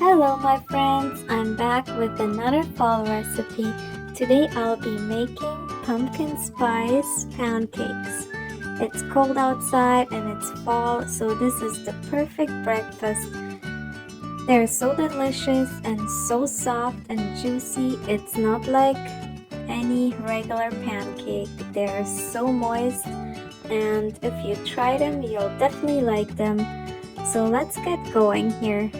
Hello my friends, I'm back with another fall recipe. Today I'll be making pumpkin spice pancakes. It's cold outside and it's fall, so this is the perfect breakfast. They're so delicious and so soft and juicy. It's not like any regular pancake. They're so moist, and if you try them, you'll definitely like them. So let's get going here.